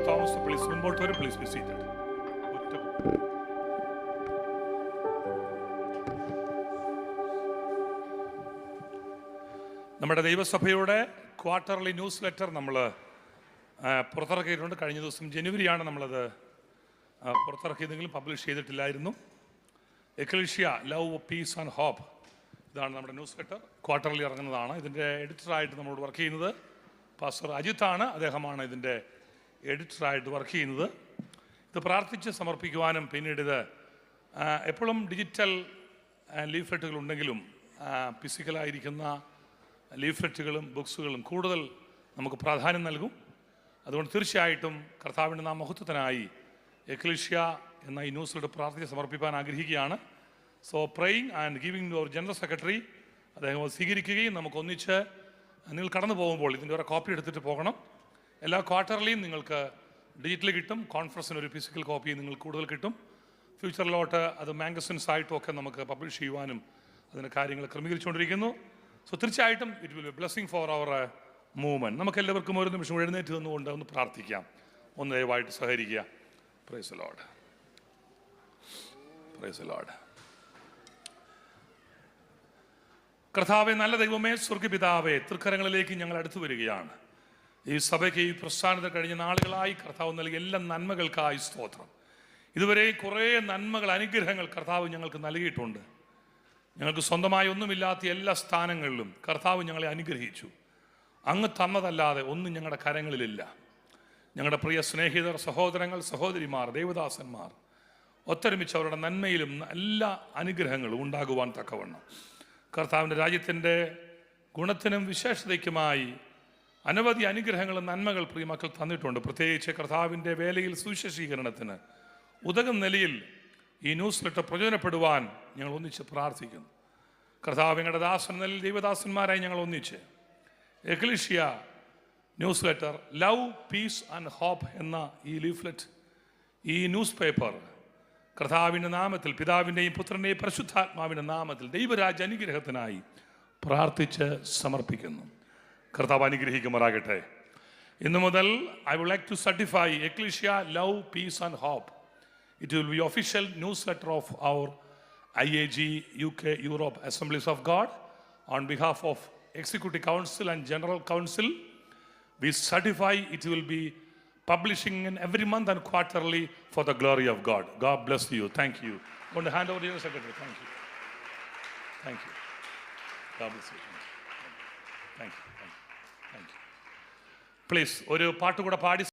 Thomas please മുൻപോട്ട് വരും. Please be seated. നമ്മുടെ ദൈവസഭയുടെ ക്വാർട്ടർലി ന്യൂസ് ലെറ്റർ നമ്മൾ പുറത്തിറക്കിയിട്ടുണ്ട്. കഴിഞ്ഞ ദിവസം ജനുവരിയാണ് നമ്മളത് പുറത്തിറക്കിയതെങ്കിലും പബ്ലിഷ് ചെയ്തിട്ടില്ലായിരുന്നു. Ecclesia love peace and hope, ഇതാണ് നമ്മുടെ ന്യൂസ് ലെറ്റർ. ക്വാർട്ടർലി ഇറങ്ങുന്നതാണ്. ഇതിൻ്റെ എഡിറ്ററായിട്ട് നമ്മളോട് വർക്ക് ചെയ്യുന്നത് പാസ്റ്റർ അജിത്താണ്. അദ്ദേഹമാണ് ഇതിൻ്റെ എഡിറ്ററായിട്ട് വർക്ക് ചെയ്യുന്നത്. ഇത് പ്രാർത്ഥിച്ച് സമർപ്പിക്കുവാനും പിന്നീട് ഇത് എപ്പോഴും ഡിജിറ്റൽ ലീഫ്ലെറ്റുകൾ ഉണ്ടെങ്കിലും ഫിസിക്കലായിരിക്കുന്ന ലീഫ്ലെറ്റുകളും ബുക്സുകളും കൂടുതൽ നമുക്ക് പ്രാധാന്യം നൽകും. അതുകൊണ്ട് തീർച്ചയായിട്ടും കർത്താവിൻ്റെ നാം മഹത്വത്തിനായി എക്ലീഷ്യ എന്ന ഈ ന്യൂസിലൂടെ പ്രാർത്ഥിച്ച് സമർപ്പിക്കാൻ ആഗ്രഹിക്കുകയാണ്. So praying and giving to our general secretary, അദ്ദേഹം സ്വീകരിക്കുകയും നമുക്കൊന്നിച്ച് നിങ്ങൾ കടന്നു പോകുമ്പോൾ ഇതിൻ്റെ ഒരു കോപ്പി എടുത്തിട്ട് പോകണം. എല്ലാ ക്വാർട്ടർലിയും നിങ്ങൾക്ക് ഡിജിറ്റൽ കിട്ടും. കോൺഫറൻസിന് ഒരു ഫിസിക്കൽ കോപ്പി നിങ്ങൾക്ക് കൂടുതൽ കിട്ടും. ഫ്യൂച്ചറിലോട്ട് അത് മാഗസിൻസ് ആയിട്ടും ഒക്കെ നമുക്ക് പബ്ലിഷ് ചെയ്യുവാനും അതിൻ്റെ കാര്യങ്ങൾ ക്രമീകരിച്ചുകൊണ്ടിരിക്കുന്നു. സോ തീർച്ചയായിട്ടും it will be blessing for our movement. നമുക്ക് എല്ലാവർക്കും ഒരു നിമിഷം എഴുന്നേറ്റ് നിന്നുകൊണ്ട് ഒന്ന് പ്രാർത്ഥിക്കാം. ഒന്ന് ദയവായിട്ട് സഹകരിക്കുക. Praise the Lord, praise the Lord. കർത്താവേ, നല്ല ദൈവമേ, സ്വർഗ്ഗപിതാവേ, തൃക്കരങ്ങളിലേക്ക് ഞങ്ങൾ അടുത്തു വരികയാണ്. ഈ സഭയ്ക്ക് ഈ പ്രസ്ഥാനത്ത് കഴിഞ്ഞ നാളുകളായി കർത്താവ് നൽകിയ എല്ലാ നന്മകൾക്കായി സ്തോത്രം. ഇതുവരെ കുറേ നന്മകൾ, അനുഗ്രഹങ്ങൾ കർത്താവ് ഞങ്ങൾക്ക് നൽകിയിട്ടുണ്ട്. ഞങ്ങൾക്ക് സ്വന്തമായി ഒന്നുമില്ലാത്ത എല്ലാ സ്ഥാനങ്ങളിലും കർത്താവ് ഞങ്ങളെ അനുഗ്രഹിച്ചു. അങ്ങ് തന്നതല്ലാതെ ഒന്നും ഞങ്ങളുടെ കരങ്ങളിലില്ല. ഞങ്ങളുടെ പ്രിയ സ്നേഹിതർ, സഹോദരങ്ങൾ, സഹോദരിമാർ, ദേവദാസന്മാർ ഒത്തൊരുമിച്ച് അവരുടെ നന്മയിലും എല്ലാ അനുഗ്രഹങ്ങളും ഉണ്ടാകുവാൻ തക്കവണ്ണം കർത്താവിൻ്റെ രാജ്യത്തിൻ്റെ ഗുണത്തിനും വിശേഷതയ്ക്കുമായി അനവധി അനുഗ്രഹങ്ങളും നന്മകൾ പ്രിയ മക്കൾ തന്നിട്ടുണ്ട്. പ്രത്യേകിച്ച് കർത്താവിൻ്റെ വേലയിൽ സുവിശേഷീകരണത്തിന് ഉതകുന്ന നിലയിൽ ഈ ന്യൂസ് ലെറ്റർ പ്രയോജനപ്പെടുവാൻ ഞങ്ങൾ ഒന്നിച്ച് പ്രാർത്ഥിക്കുന്നു. കർത്താവ് ഞങ്ങളുടെ ദാസൻ നിലയിൽ ദൈവദാസന്മാരായി ഞങ്ങൾ ഒന്നിച്ച് Ecclesia newsletter love peace and hope എന്ന ഈ ലീഫ്ലെറ്റ്, ഈ ന്യൂസ് പേപ്പർ കർത്താവിൻ്റെ നാമത്തിൽ, പിതാവിൻ്റെയും പുത്രൻ്റെയും പരിശുദ്ധാത്മാവിൻ്റെ നാമത്തിൽ ദൈവരാജ്യ അനുഗ്രഹത്തിനായി പ്രാർത്ഥിച്ച് സമർപ്പിക്കുന്നു. കർത്താവ് അനുഗ്രഹിക്കുമാറാകട്ടെ. ഇന്നു മുതൽ I would like to certify Ecclesia love peace and hope. It will be official newsletter of our IAG UK Europe Assemblies of God. On behalf of Executive Council and General Council, we certify it will be publishing in every month and quarterly for the glory of God. God bless you. Thank you. I'm going to hand over to your secretary. Thank you. Thank you. God bless you. Thank you. Thank you. Thank you. Please, ഒരു പാട്ട് കൂടെ പാടി